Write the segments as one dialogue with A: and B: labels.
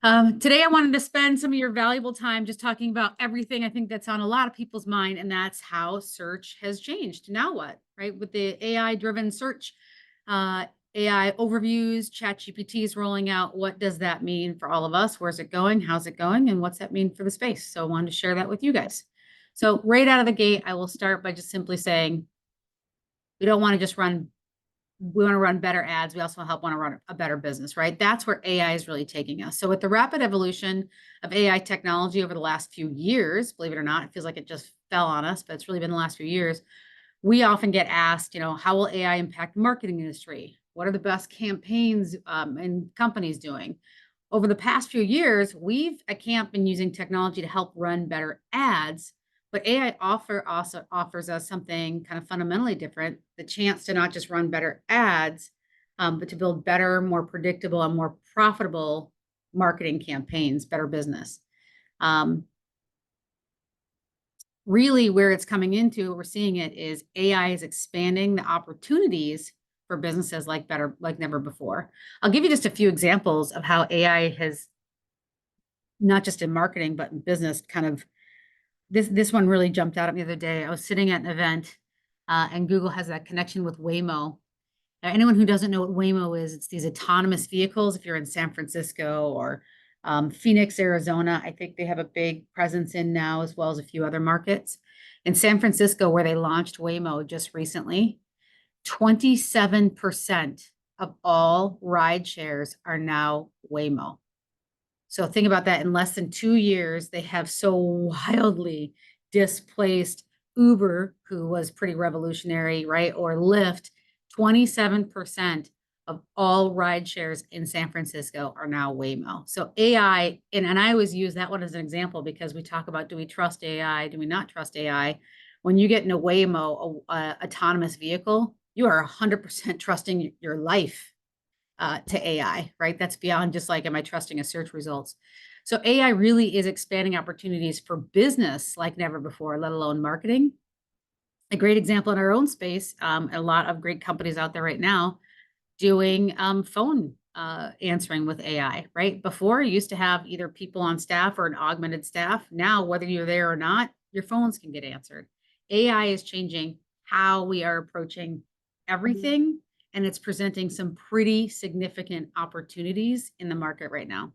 A: Today, I wanted to spend some of your valuable time just talking about everything I think that's on a lot of people's mind, and that's how search has changed. Now what, right? With the AI-driven search, AI overviews, ChatGPT is rolling out. What does that mean for all of us? Where's it going? How's it going? And what's that mean for the space? So I wanted to share that with you guys. So right out of the gate, I will start by just simply saying, we don't want to just run we want to run better ads. We also want to run a better business, right? That's where AI is really taking us. So with the rapid evolution of AI technology over the last few years, believe it or not, it feels like it just fell on us, but it's really been the last few years. We often get asked, how will AI impact the marketing industry? What are the best campaigns and companies doing? Over the past few years, we've at Camp been using technology to help run better ads, but AI also offers us something kind of fundamentally different, the chance to not just run better ads, but to build better, more predictable, and more profitable marketing campaigns, better business. Really where it's coming into, we're seeing it is AI is expanding the opportunities for businesses like never before. I'll give you just a few examples of how AI has, not just in marketing, but in business, kind of this one really jumped out at me the other day. I was sitting at an event, and Google has that connection with Waymo. Anyone who doesn't know what Waymo is, it's these autonomous vehicles. If you're in San Francisco or Phoenix, Arizona, I think they have a big presence in now, as well as a few other markets. In San Francisco, where they launched Waymo just recently, 27% of all ride shares are now Waymo. So think about that. In less than 2 years, they have so wildly displaced Uber, who was pretty revolutionary, right? Or Lyft. 27% of all ride shares in San Francisco are now Waymo. So AI, and I always use that one as an example because we talk about, do we trust AI? Do we not trust AI? When you get in a Waymo, autonomous vehicle, you are 100% trusting your life to AI, right? That's beyond just like, am I trusting a search results? So AI really is expanding opportunities for business like never before, let alone marketing. A great example in our own space, a lot of great companies out there right now doing phone answering with AI, right? Before, you used to have either people on staff or an augmented staff. Now, whether you're there or not, your phones can get answered. AI is changing how we are approaching everything, and it's presenting some pretty significant opportunities in the market right now.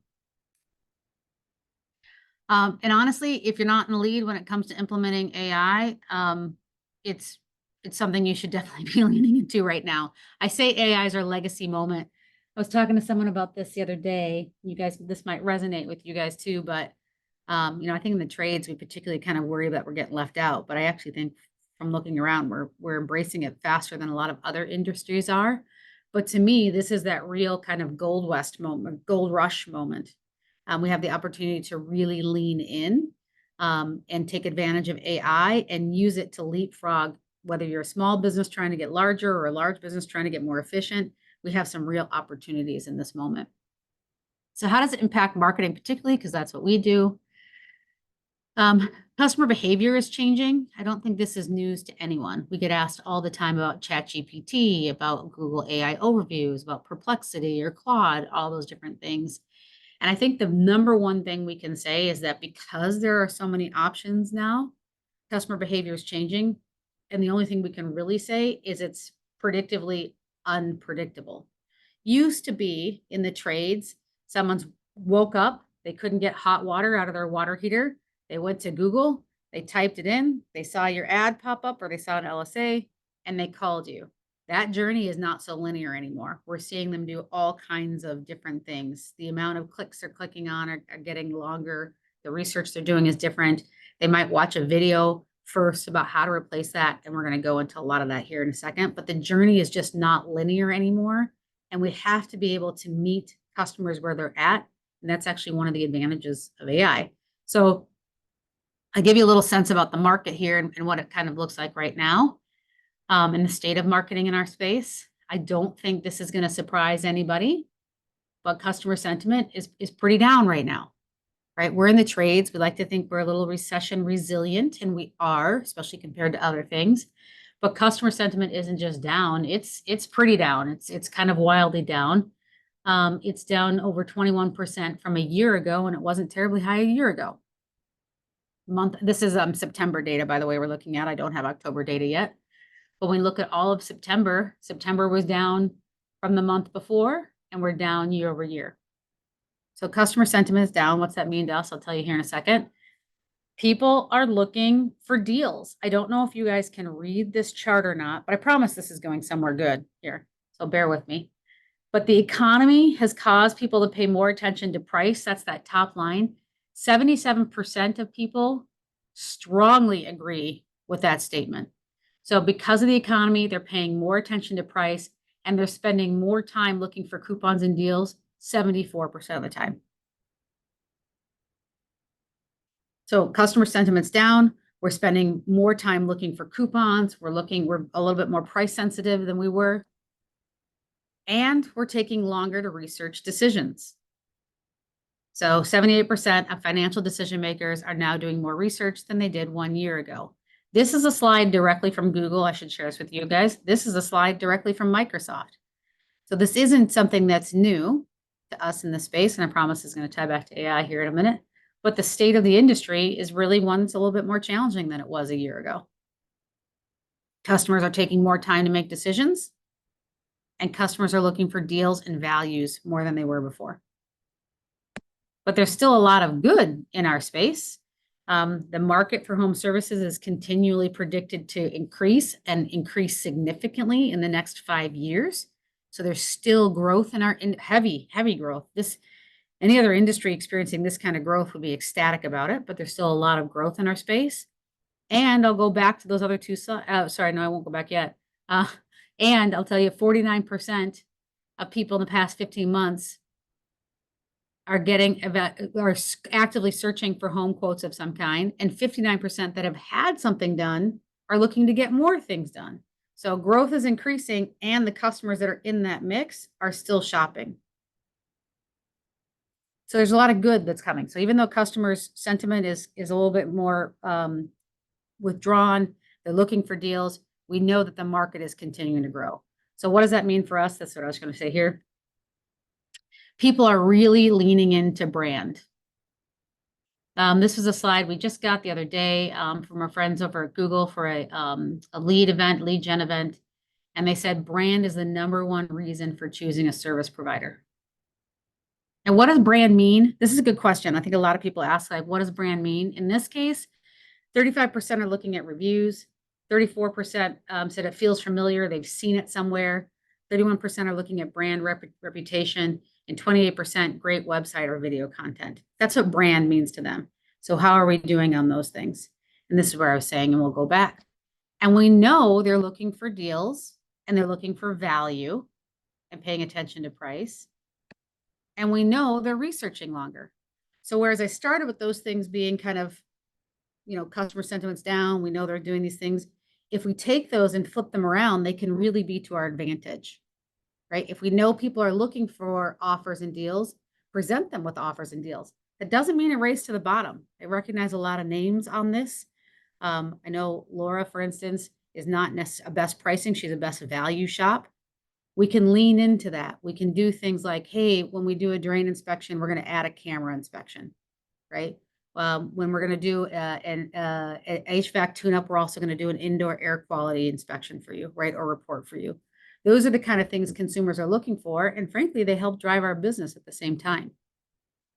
A: And honestly, if you're not in the lead when it comes to implementing AI, it's something you should definitely be leaning into right now. I say AI is our legacy moment. I was talking to someone about this the other day. You guys, this might resonate with you guys too, but I think in the trades, we particularly kind of worry that we're getting left out. But I actually think from looking around, we're embracing it faster than a lot of other industries are. But to me, this is that real kind of gold rush moment. We have the opportunity to really lean in and take advantage of AI and use it to leapfrog, whether you're a small business trying to get larger or a large business trying to get more efficient. We have some real opportunities in this moment. So how does it impact marketing particularly? Because that's what we do. Customer behavior is changing. I don't think this is news to anyone. We get asked all the time about ChatGPT, about Google AI overviews, about Perplexity or Claude, all those different things. And I think the number one thing we can say is that because there are so many options now, customer behavior is changing. And the only thing we can really say is it's predictively unpredictable. Used to be in the trades, someone's woke up, they couldn't get hot water out of their water heater. They went to Google, they typed it in, they saw your ad pop up or they saw an LSA, and they called you. That journey is not so linear anymore. We're seeing them do all kinds of different things. The amount of clicks they're clicking on are getting longer. The research they're doing is different. They might watch a video first about how to replace that, and we're going to go into a lot of that here in a second. But the journey is just not linear anymore, and we have to be able to meet customers where they're at, and that's actually one of the advantages of AI. So I'll give you a little sense about the market here and what it kind of looks like right now in the state of marketing in our space. I don't think this is going to surprise anybody, but customer sentiment is pretty down right now, right? We're in the trades. We like to think we're a little recession resilient, and we are, especially compared to other things. But customer sentiment isn't just down; it's pretty down. It's kind of wildly down. It's down over 21% from a year ago, and it wasn't terribly high a year ago. This is September data, by the way, we're looking at. I don't have October data yet. But when we look at all of September, September was down from the month before, and we're down year over year. So customer sentiment is down. What's that mean to us? I'll tell you here in a second. People are looking for deals. I don't know if you guys can read this chart or not, but I promise this is going somewhere good here. So bear with me. But the economy has caused people to pay more attention to price. That's that top line. 77% of people strongly agree with that statement. So because of the economy, they're paying more attention to price and they're spending more time looking for coupons and deals 74% of the time. So customer sentiment's down. We're spending more time looking for coupons. We're a little bit more price sensitive than we were. And we're taking longer to research decisions. So 78% of financial decision makers are now doing more research than they did 1 year ago. This is a slide directly from Google. I should share this with you guys. This is a slide directly from Microsoft. So this isn't something that's new to us in this space, and I promise it's going to tie back to AI here in a minute. But the state of the industry is really one that's a little bit more challenging than it was a year ago. Customers are taking more time to make decisions, and customers are looking for deals and values more than they were before. But there's still a lot of good in our space. The market for home services is continually predicted to increase and increase significantly in the next 5 years. So there's still growth in our heavy growth. Any other industry experiencing this kind of growth would be ecstatic about it, but there's still a lot of growth in our space. And I'll go back to those other two slides. Sorry, no, I won't go back yet. And I'll tell you, 49% of people in the past 15 months are actively searching for home quotes of some kind, and 59% that have had something done are looking to get more things done. So growth is increasing, and the customers that are in that mix are still shopping. So there's a lot of good that's coming. So even though customers' sentiment is a little bit more withdrawn, they're looking for deals, we know that the market is continuing to grow. So what does that mean for us? That's what I was going to say here. People are really leaning into brand. This was a slide we just got the other day from our friends over at Google for a lead gen event. And they said brand is the #1 reason for choosing a service provider. And what does brand mean? This is a good question. I think a lot of people ask, like, what does brand mean? In this case, 35% are looking at reviews. 34% said it feels familiar. They've seen it somewhere. 31% are looking at brand reputation, and 28% great website or video content. That's what brand means to them. So how are we doing on those things? And this is where I was saying, and we'll go back. And we know they're looking for deals, and they're looking for value and paying attention to price. And we know they're researching longer. So whereas I started with those things being kind of, customer sentiment's down, we know they're doing these things. If we take those and flip them around, they can really be to our advantage, right? If we know people are looking for offers and deals, present them with offers and deals. That doesn't mean a race to the bottom. I recognize a lot of names on this. I know Laura, for instance, is not necessarily a best pricing. She's a best value shop. We can lean into that. We can do things like, hey, when we do a drain inspection, we're going to add a camera inspection, right? When we're going to do an HVAC tune-up, we're also going to do an indoor air quality inspection for you, right? Or report for you. Those are the kind of things consumers are looking for. And frankly, they help drive our business at the same time.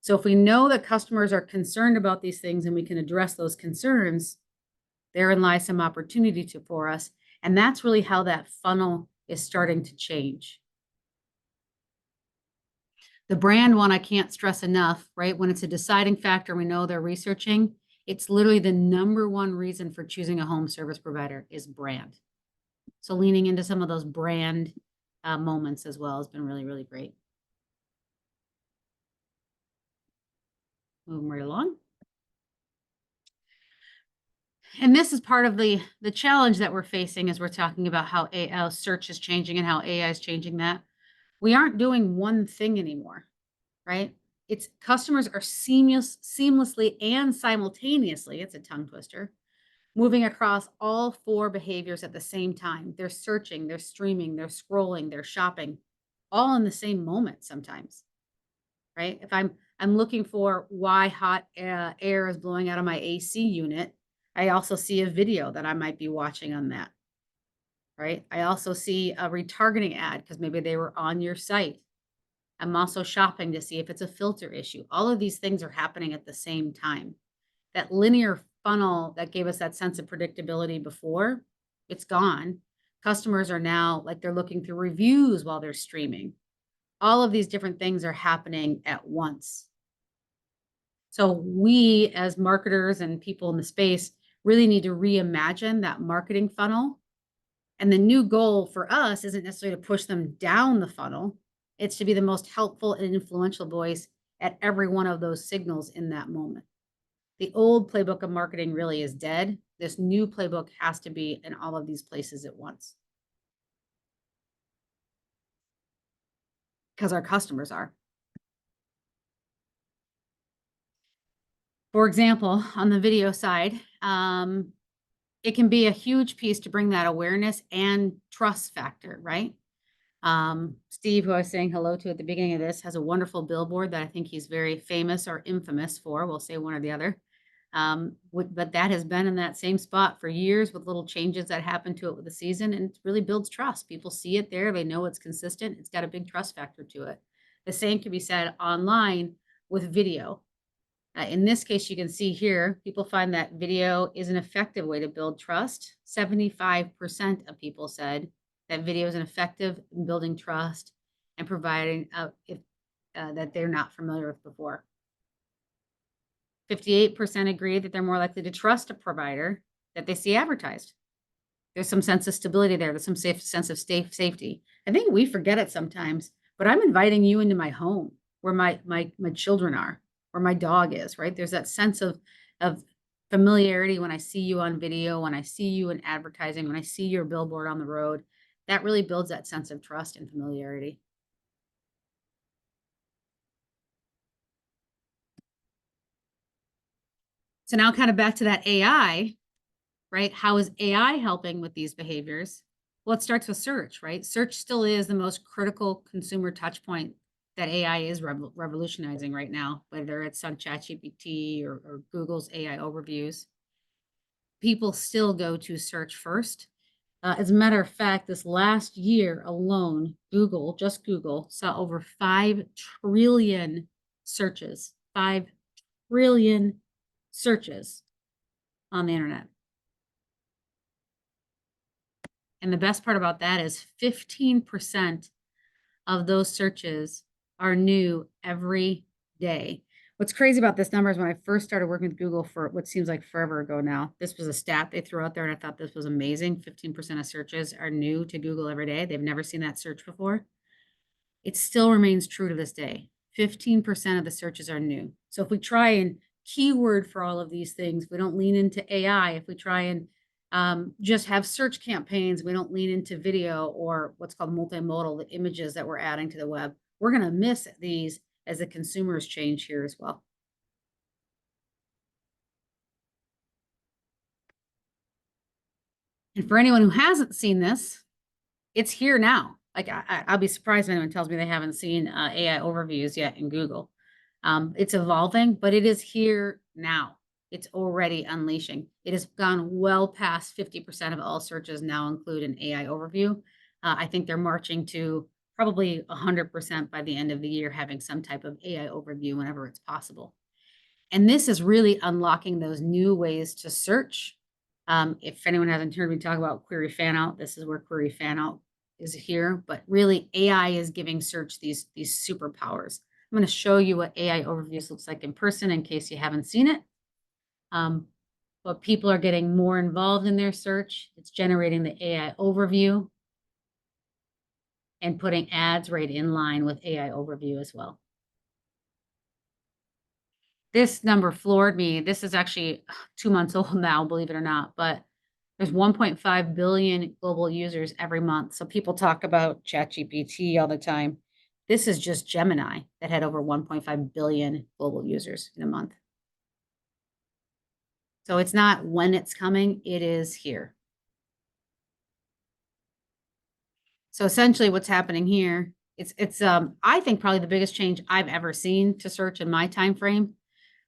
A: So if we know that customers are concerned about these things and we can address those concerns, therein lies some opportunity for us. And that's really how that funnel is starting to change. The brand one, I can't stress enough, right? When it's a deciding factor, we know they're researching. It's literally the #1 reason for choosing a home service provider is brand. So leaning into some of those brand moments as well has been really, really great. Moving right along. And this is part of the challenge that we're facing as we're talking about how search is changing and how AI is changing that. We aren't doing one thing anymore, right? It's customers are seamlessly and simultaneously, it's a tongue twister, moving across all 4 behaviors at the same time. They're searching, they're streaming, they're scrolling, they're shopping. all in the same moment sometimes, right? If I'm looking for why hot air is blowing out of my AC unit, I also see a video that I might be watching on that, right? I also see a retargeting ad because maybe they were on your site. I'm also shopping to see if it's a filter issue. All of these things are happening at the same time. That linear funnel that gave us that sense of predictability before, it's gone. Customers are now like they're looking through reviews while they're streaming. All of these different things are happening at once. So we as marketers and people in the space really need to reimagine that marketing funnel. And the new goal for us isn't necessarily to push them down the funnel. It's to be the most helpful and influential voice at every one of those signals in that moment. The old playbook of marketing really is dead. This new playbook has to be in all of these places at once because our customers are. For example, on the video side, it can be a huge piece to bring that awareness and trust factor, right? Steve, who I was saying hello to at the beginning of this, has a wonderful billboard that I think he's very famous or infamous for. We'll say one or the other. But that has been in that same spot for years with little changes that happen to it with the season, and it really builds trust. People see it there, they know it's consistent, it's got a big trust factor to it. The same can be said online with video. In this case, you can see here, people find that video is an effective way to build trust. 75% of people said that video is an effective in building trust and providing if that they're not familiar with before. 58% agree that they're more likely to trust a provider that they see advertised. There's some sense of stability there. There's some sense of safety. I think we forget it sometimes, but I'm inviting you into my home where my children are, where my dog is, right? There's that sense of familiarity when I see you on video, when I see you in advertising, when I see your billboard on the road. That really builds that sense of trust and familiarity. So now kind of back to that AI, right? How is AI helping with these behaviors? Well, it starts with search, right? Search still is the most critical consumer touch point that AI is revolutionizing right now, whether it's on ChatGPT or Google's AI overviews. People still go to search first. As a matter of fact, this last year alone, Google, just Google, saw over 5 trillion searches, 5 trillion searches on the internet. And the best part about that is 15% of those searches are new every day. What's crazy about this number is when I first started working with Google for what seems like forever ago now, this was a stat they threw out there and I thought this was amazing. 15% of searches are new to Google every day. They've never seen that search before. It still remains true to this day. 15% of the searches are new. So if we try and keyword for all of these things, we don't lean into AI. If we try and just have search campaigns, we don't lean into video or what's called multimodal, the images that we're adding to the web. We're going to miss these as the consumers change here as well. And for anyone who hasn't seen this, it's here now. Like I'll be surprised if anyone tells me they haven't seen AI overviews yet in Google. It's evolving, but it is here now. It's already unleashing. It has gone well past 50% of all searches now include an AI overview. I think they're marching to probably 100% by the end of the year, having some type of AI overview whenever it's possible. And this is really unlocking those new ways to search. If anyone hasn't heard me talk about query fan out, this is where query fan out is here. But really, AI is giving search these superpowers. I'm going to show you what AI overviews looks like in person in case you haven't seen it. But people are getting more involved in their search. It's generating the AI overview and putting ads right in line with AI overview as well. This number floored me. This is actually 2 months old now, believe it or not, but there's 1.5 billion global users every month. So people talk about ChatGPT all the time. This is just Gemini that had over 1.5 billion global users in a month. So it's not when it's coming, it is here. So essentially what's happening here It's I think probably the biggest change I've ever seen to search in my time frame.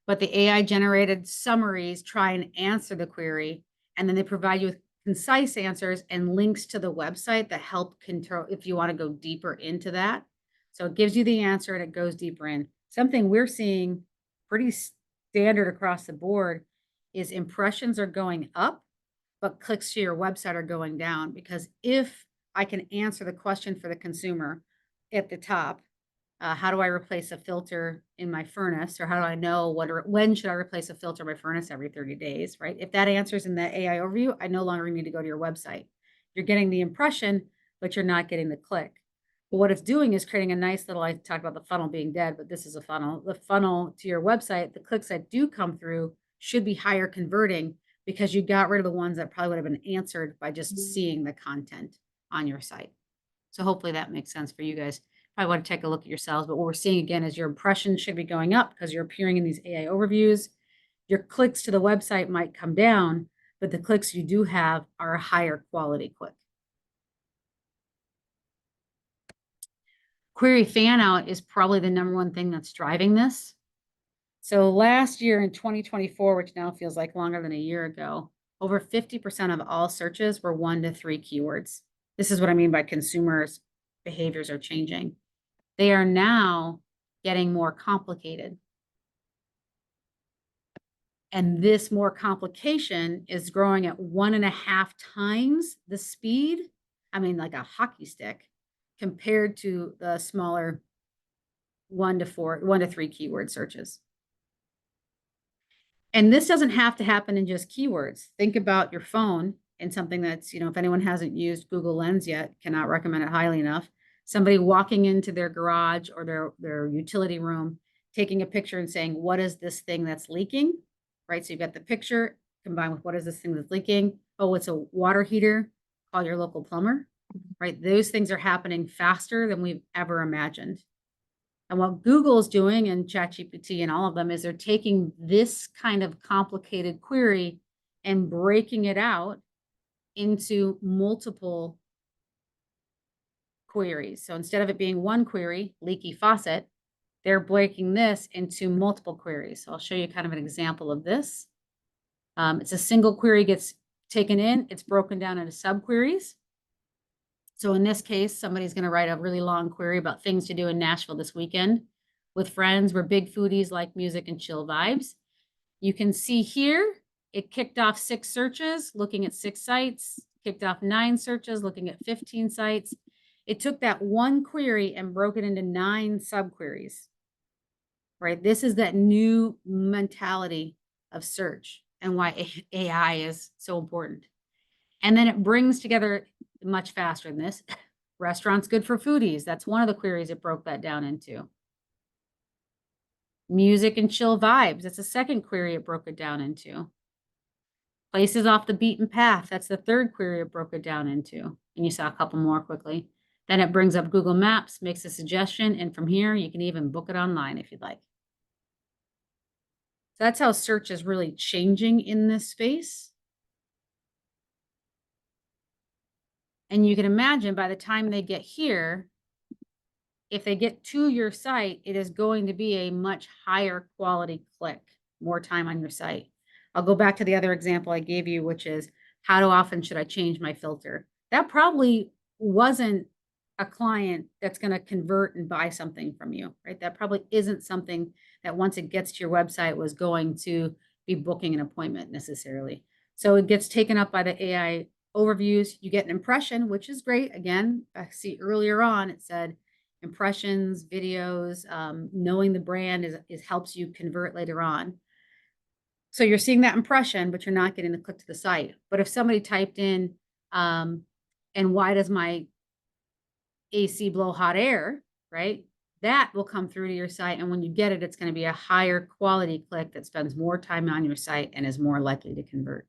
A: But the AI generated summaries try and answer the query, and then they provide you with concise answers and links to the website that help control if you want to go deeper into that. So it gives you the answer and it goes deeper in. Something we're seeing pretty standard across the board is impressions are going up, but clicks to your website are going down, because if I can answer the question for the consumer at the top, how do I replace a filter in my furnace? Or how do I know when should I replace a filter in my furnace every 30 days, right? If that answers in that AI overview, I no longer need to go to your website. You're getting the impression, but you're not getting the click. But what it's doing is creating a nice little, I talked about the funnel being dead, but this is a funnel. The funnel to your website, the clicks that do come through should be higher converting, because you got rid of the ones that probably would have been answered by just seeing the content on your site. So hopefully that makes sense for you guys. Probably want to take a look at yourselves, but what we're seeing again is your impressions should be going up because you're appearing in these AI overviews. Your clicks to the website might come down, but the clicks you do have are a higher quality click. Query fan out is probably the number one thing that's driving this. So last year in 2024, which now feels like longer than a year ago, over 50% of all searches were 1 to 3 keywords. This is what I mean by consumers' behaviors are changing. They are now getting more complicated. And this more complication is growing at 1.5 times the speed. I mean, like a hockey stick, compared to the smaller 1 to 3 keyword searches. And this doesn't have to happen in just keywords. Think about your phone and something that's, if anyone hasn't used Google Lens yet, cannot recommend it highly enough. Somebody walking into their garage or their utility room, taking a picture and saying, what is this thing that's leaking? Right? So you've got the picture combined with what is this thing that's leaking? Oh, it's a water heater. Call your local plumber. Right? Those things are happening faster than we've ever imagined. And what Google's doing, and ChatGPT and all of them, is they're taking this kind of complicated query and breaking it out into multiple queries. So instead of it being one query, leaky faucet, they're breaking this into multiple queries. So I'll show you kind of an example of this. It's a single query gets taken in, it's broken down into subqueries. So in this case, somebody's going to write a really long query about things to do in Nashville this weekend with friends. We're big foodies, like music and chill vibes. You can see here, it kicked off 6 searches, looking at 6 sites, kicked off 9 searches, looking at 15 sites. It took that one query and broke it into 9 subqueries, right? This is that new mentality of search and why AI is so important. And then it brings together much faster than this. Restaurants good for foodies. That's one of the queries it broke that down into. Music and chill vibes. That's the second query it broke it down into. Places off the beaten path. That's the third query it broke it down into. And you saw a couple more quickly. Then it brings up Google Maps, makes a suggestion, and from here you can even book it online if you'd like. So that's how search is really changing in this space. And you can imagine by the time they get here, if they get to your site, it is going to be a much higher quality click, more time on your site. I'll go back to the other example I gave you, which is how often should I change my filter? That probably wasn't a client that's going to convert and buy something from you, right? That probably isn't something that once it gets to your website was going to be booking an appointment necessarily. So it gets taken up by the AI overviews. You get an impression, which is great. Again, I see earlier on, it said impressions, videos, knowing the brand is helps you convert later on. So you're seeing that impression, but you're not getting the click to the site. But if somebody typed in, and why does my AC blow hot air, right? That will come through to your site. And when you get it, it's going to be a higher quality click that spends more time on your site and is more likely to convert.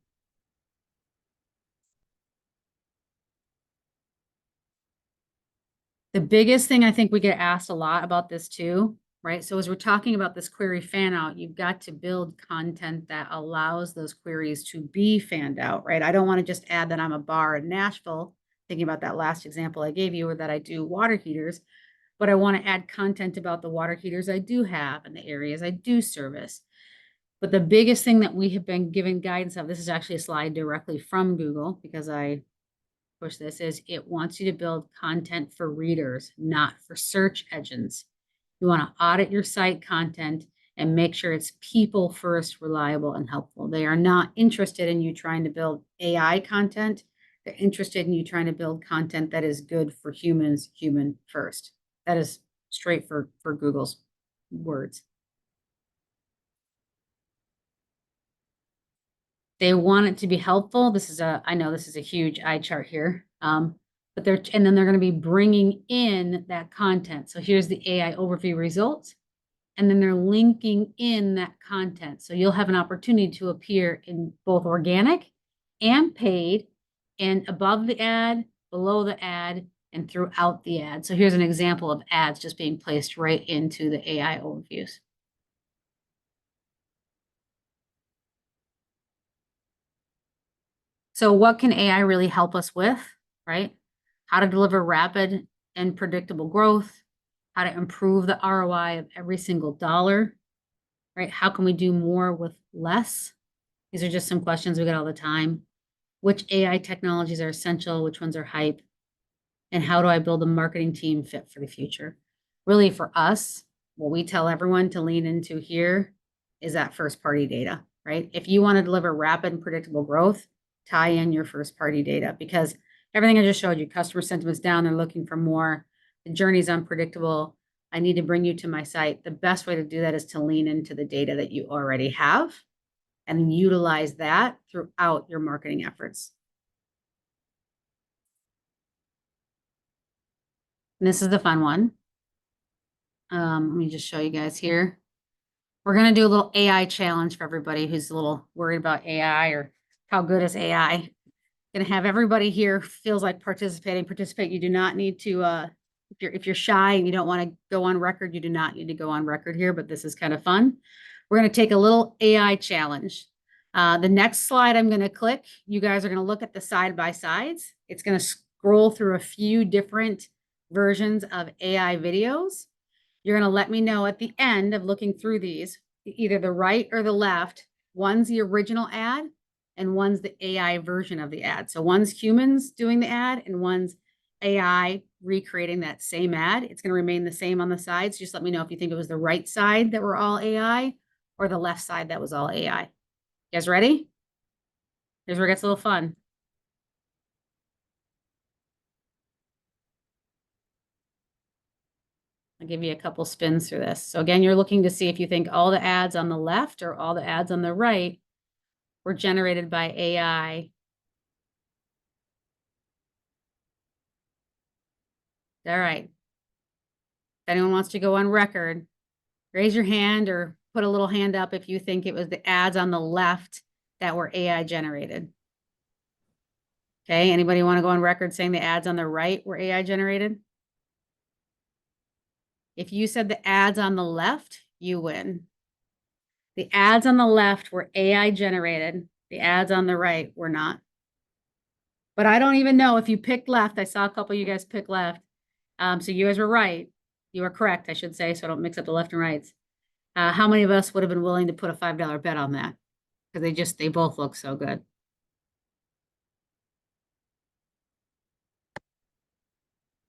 A: The biggest thing I think we get asked a lot about this too, right? So as we're talking about this query fan out, you've got to build content that allows those queries to be fanned out, right? I don't want to just add that I'm a bar in Nashville, thinking about that last example I gave you, or that I do water heaters, but I want to add content about the water heaters I do have and the areas I do service. But the biggest thing that we have been given guidance of, this is actually a slide directly from Google because I push this, is it wants you to build content for readers, not for search engines. You want to audit your site content and make sure it's people first, reliable, and helpful. They are not interested in you trying to build AI content. They're interested in you trying to build content that is good for humans, human first. That is straight for Google's words. They want it to be helpful. I know this is a huge eye chart here. But then they're going to be bringing in that content. So here's the AI overview results. And then they're linking in that content. So you'll have an opportunity to appear in both organic and paid, and above the ad, below the ad, and throughout the ad. So here's an example of ads just being placed right into the AI overviews. So what can AI really help us with, right? How to deliver rapid and predictable growth, how to improve the ROI of every single dollar, right? How can we do more with less? These are just some questions we get all the time. Which AI technologies are essential? Which ones are hype? And how do I build a marketing team fit for the future? Really, for us, what we tell everyone to lean into here is that first party data, right? If you want to deliver rapid and predictable growth, tie in your first party data, because everything I just showed you, customer sentiment's down, they're looking for more, the journey's unpredictable. I need to bring you to my site. The best way to do that is to lean into the data that you already have and utilize that throughout your marketing efforts. And this is the fun one. Let me just show you guys here. We're going to do a little AI challenge for everybody who's a little worried about AI or how good is AI. Going to have everybody here feels like participate. You do not need to, if you're shy and you don't want to go on record, you do not need to go on record here, but this is kind of fun. We're going to take a little AI challenge. The next slide I'm going to click, you guys are going to look at the side by sides. It's going to scroll through a few different versions of AI videos. You're going to let me know at the end of looking through these, either the right or the left. One's the original ad and one's the AI version of the ad. So one's humans doing the ad and one's AI recreating that same ad. It's going to remain the same on the sides. Just let me know if you think it was the right side that were all AI or the left side that was all AI. You guys ready? Here's where it gets a little fun. I'll give you a couple spins through this. So again, you're looking to see if you think all the ads on the left or all the ads on the right were generated by AI. All right. If anyone wants to go on record, raise your hand or put a little hand up if you think it was the ads on the left that were AI generated. Okay, anybody want to go on record saying the ads on the right were AI generated? If you said the ads on the left, you win. The ads on the left were AI generated. The ads on the right were not. But I don't even know if you picked left. I saw a couple of you guys pick left. So you guys were right. You were correct, I should say, so I don't mix up the left and rights. How many of us would have been willing to put a $5 bet on that? Because they both look so good.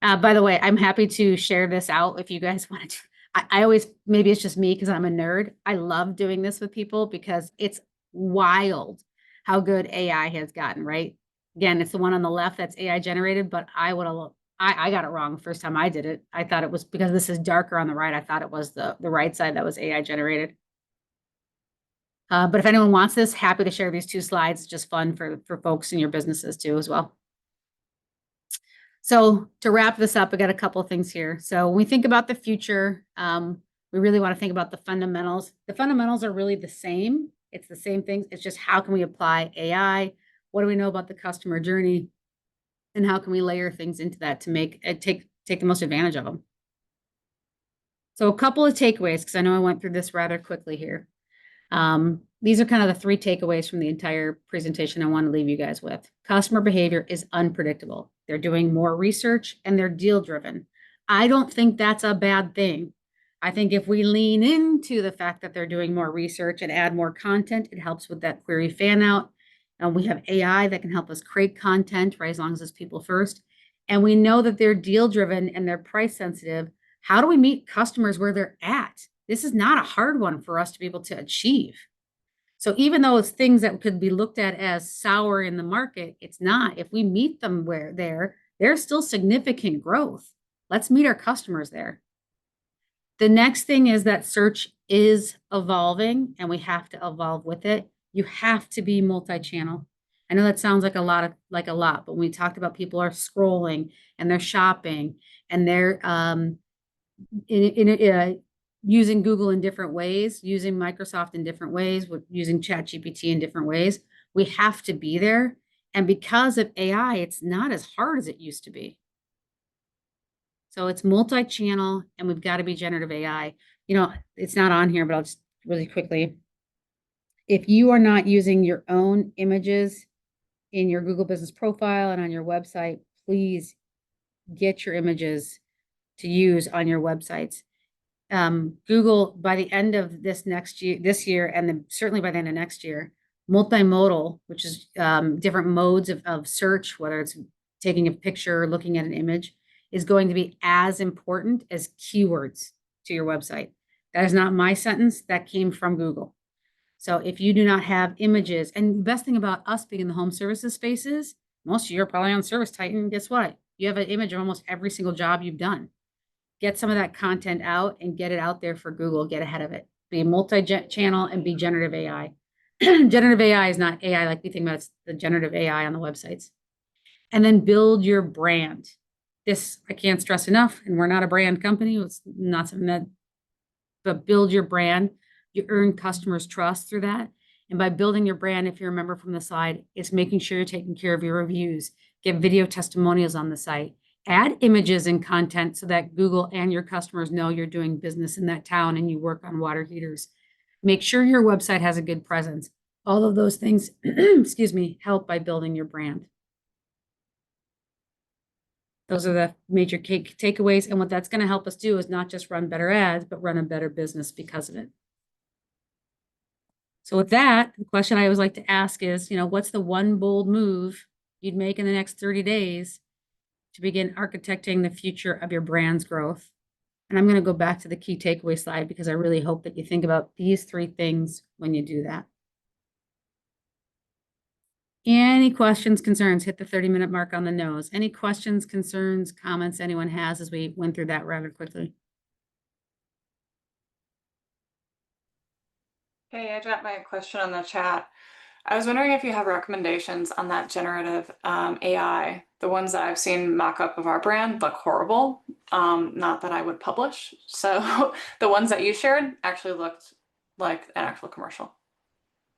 A: By the way, I'm happy to share this out if you guys want to. I always, maybe it's just me because I'm a nerd. I love doing this with people because it's wild how good AI has gotten, right? Again, it's the one on the left that's AI generated, but I got it wrong the first time I did it. I thought it was because this is darker on the right. I thought it was the right side that was AI generated. But if anyone wants this, happy to share these two slides. It's just fun for folks in your businesses too as well. So to wrap this up, I got a couple of things here. So when we think about the future, we really want to think about the fundamentals. The fundamentals are really the same. It's the same things. It's just how can we apply AI? What do we know about the customer journey? And how can we layer things into that to make it take the most advantage of them? So a couple of takeaways, because I know I went through this rather quickly here. These are kind of the three takeaways from the entire presentation I want to leave you guys with. Customer behavior is unpredictable. They're doing more research and they're deal driven. I don't think that's a bad thing. I think if we lean into the fact that they're doing more research and add more content, it helps with that query fan out. And we have AI that can help us create content, right? As long as it's people first. And we know that they're deal driven and they're price sensitive. How do we meet customers where they're at? This is not a hard one for us to be able to achieve. So even though it's things that could be looked at as sour in the market, it's not. If we meet them where there's still significant growth. Let's meet our customers there. The next thing is that search is evolving and we have to evolve with it. You have to be multi-channel. I know that sounds like a lot, but when we talked about people are scrolling and they're shopping and they're using Google in different ways, using Microsoft in different ways, with using ChatGPT in different ways. We have to be there. And because of AI, it's not as hard as it used to be. So it's multi-channel and we've got to be generative AI. You know, it's not on here, but I'll just really quickly. If you are not using your own images in your Google business profile and on your website, please get your images to use on your websites. Google, by the end of this year, and then certainly by the end of next year, multimodal, which is different modes of search, whether it's taking a picture or looking at an image, is going to be as important as keywords to your website. That is not my sentence. That came from Google. So if you do not have images, and the best thing about us being in the home services space is most of you are probably on Service Titan. Guess what? You have an image of almost every single job you've done. Get some of that content out and get it out there for Google. Get ahead of it. Be multi-channel and be generative AI. Generative AI is not AI like we think about. It's the generative AI on the websites. And then build your brand. This I can't stress enough. And we're not a brand company. It's not something that, but build your brand. You earn customers' trust through that. And by building your brand, if you remember from the slide, it's making sure you're taking care of your reviews. Get video testimonials on the site. Add images and content so that Google and your customers know you're doing business in that town and you work on water heaters. Make sure your website has a good presence. All of those things, excuse me, help by building your brand. Those are the major takeaways. And what that's going to help us do is not just run better ads, but run a better business because of it. So with that, the question I always like to ask is, what's the one bold move you'd make in the next 30 days to begin architecting the future of your brand's growth? And I'm going to go back to the key takeaway slide because I really hope that you think about these 3 things when you do that. Any questions, concerns? Hit the 30-minute mark on the nose. Any questions, concerns, comments anyone has as we went through that rather quickly?
B: Hey, I dropped my question on the chat. I was wondering if you have recommendations on that generative AI. The ones that I've seen mock up of our brand look horrible. Not that I would publish. So the ones that you shared actually looked like an actual commercial.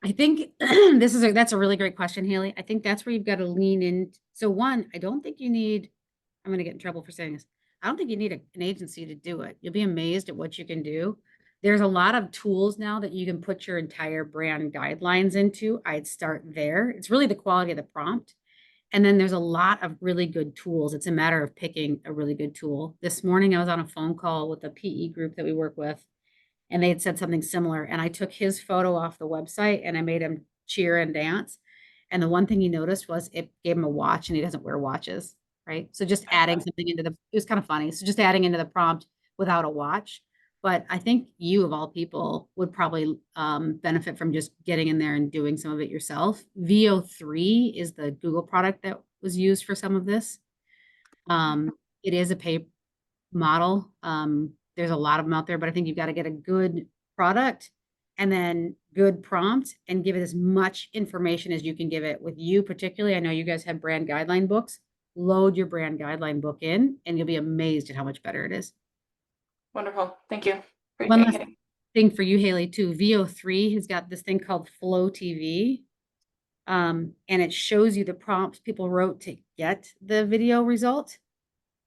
A: I think that's a really great question, Haley. I think that's where you've got to lean in. So one, I don't think you need, I'm going to get in trouble for saying this. I don't think you need an agency to do it. You'll be amazed at what you can do. There's a lot of tools now that you can put your entire brand guidelines into. I'd start there. It's really the quality of the prompt. And then there's a lot of really good tools. It's a matter of picking a really good tool. This morning, I was on a phone call with a PE group that we work with, and they had said something similar. And I took his photo off the website and I made him cheer and dance. And the one thing he noticed was it gave him a watch and he doesn't wear watches, right? So just adding something into it was kind of funny. So just adding into the prompt without a watch. But I think you, of all people, would probably benefit from just getting in there and doing some of it yourself. VO3 is the Google product that was used for some of this. It is a pay model. There's a lot of them out there, but I think you've got to get a good product and then good prompt and give it as much information as you can give it. With you particularly, I know you guys have brand guideline books. Load your brand guideline book in and you'll be amazed at how much better it is.
B: Wonderful. Thank you. Great
A: One last thing for you, Haley, too. VO3 has got this thing called Flow TV. And it shows you the prompts people wrote to get the video result.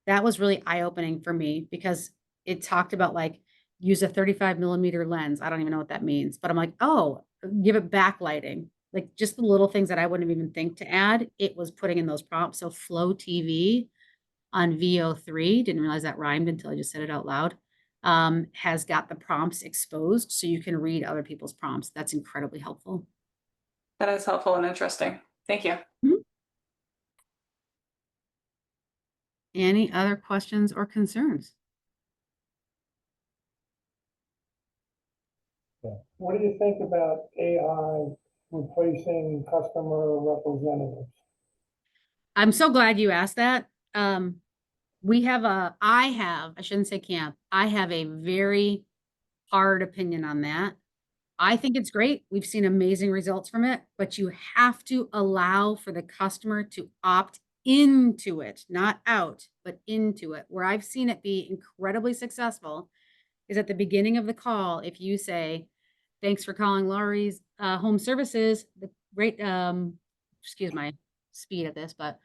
A: That was really eye-opening for me because it talked about like use a 35mm lens. I don't even know what that means, but I'm like, oh, give it backlighting. Like just the little things that I wouldn't even think to add, it was putting in those prompts. So Flow TV on VO3, didn't realize that rhymed until I just said it out loud, has got the prompts exposed so you can read other people's prompts. That's incredibly helpful.
B: That is helpful and interesting. Thank you.
A: Mhm. Any other questions or concerns?
C: Yeah. What do you think about AI replacing customer representatives?
A: I'm so glad you asked that. I shouldn't say camp, I have a very hard opinion on that. I think it's great. We've seen amazing results from it, but you have to allow for the customer to opt into it, not out, but into it. Where I've seen it be incredibly successful is at the beginning of the call, if you say, thanks for calling Laurie's Home Services, the rate, excuse my speed at this, but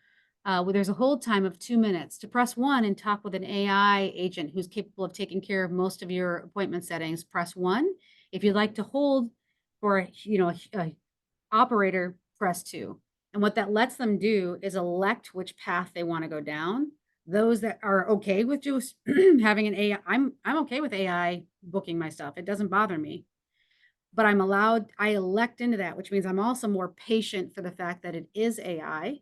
A: where there's a hold time of 2 minutes to press 1 and talk with an AI agent who's capable of taking care of most of your appointment settings, press 1. If you'd like to hold for a operator, press 2. And what that lets them do is elect which path they want to go down. Those that are okay with just having an AI, I'm okay with AI booking my stuff. It doesn't bother me. But I elect into that, which means I'm also more patient for the fact that it is AI.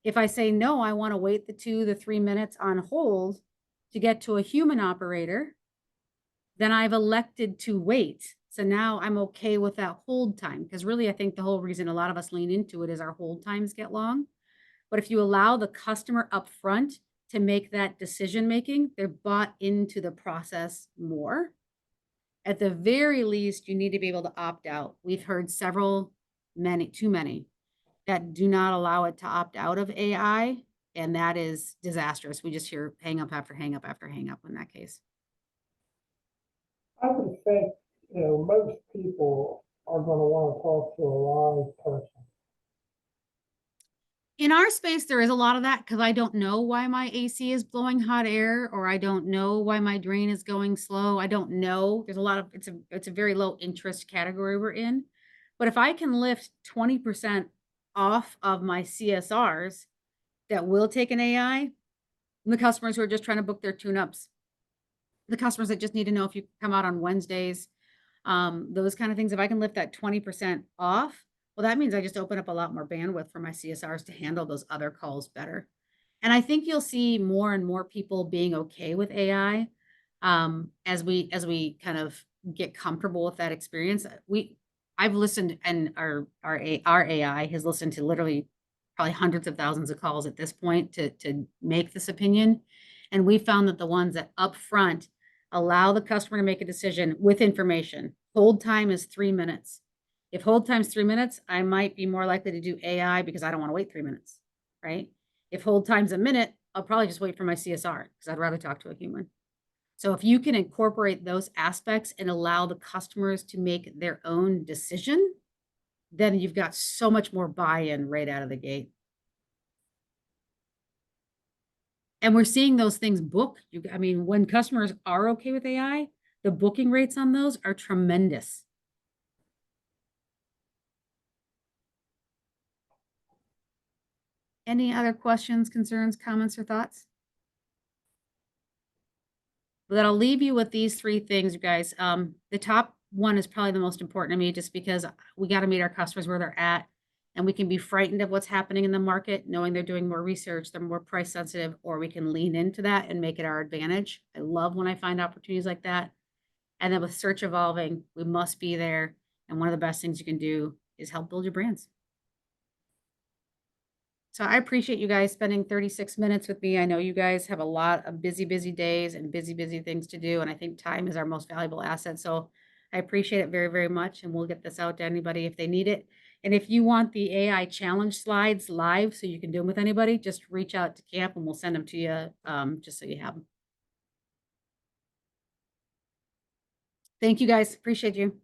A: If I say no, I want to wait the 2 to 3 minutes on hold to get to a human operator, then I've elected to wait. So now I'm okay with that hold time, because really I think the whole reason a lot of us lean into it is our hold times get long. But if you allow the customer up front to make that decision making, they're bought into the process more. At the very least, you need to be able to opt out. We've heard too many that do not allow it to opt out of AI, and that is disastrous. We just hear hang up after hang up after hang up in that case.
C: I would think, most people are going to want to talk to a live person.
A: In our space, there is a lot of that because I don't know why my AC is blowing hot air, or I don't know why my drain is going slow. I don't know. There's a lot of it's a very low interest category we're in. But if I can lift 20% off of my CSRs that will take an AI, the customers who are just trying to book their tune-ups, the customers that just need to know if you come out on Wednesdays, those kind of things. If I can lift that 20% off, well, that means I just open up a lot more bandwidth for my CSRs to handle those other calls better. And I think you'll see more and more people being okay with AI as we kind of get comfortable with that experience. I've listened, and our AI has listened to literally probably hundreds of thousands of calls at this point to make this opinion. And we found that the ones that upfront allow the customer to make a decision with information. Hold time is 3 minutes. If hold time is 3 minutes, I might be more likely to do AI because I don't want to wait 3 minutes, right? If hold time's a minute, I'll probably just wait for my CSR because I'd rather talk to a human. So if you can incorporate those aspects and allow the customers to make their own decision, then you've got so much more buy-in right out of the gate. And we're seeing those things book. I mean, when customers are okay with AI, the booking rates on those are tremendous. Any other questions, concerns, comments, or thoughts? Well, then I'll leave you with these 3 things, you guys. The top one is probably the most important to me, just because we got to meet our customers where they're at, and we can be frightened of what's happening in the market, knowing they're doing more research, they're more price sensitive, or we can lean into that and make it our advantage. I love when I find opportunities like that. And then with search evolving, we must be there. And one of the best things you can do is help build your brands. So I appreciate you guys spending 36 minutes with me. I know you guys have a lot of busy, busy days and busy, busy things to do. And I think time is our most valuable asset. So I appreciate it very, very much. And we'll get this out to anybody if they need it. And if you want the AI challenge slides live so you can do them with anybody, just reach out to Camp and we'll send them to you just so you have them. Thank you guys. Appreciate you.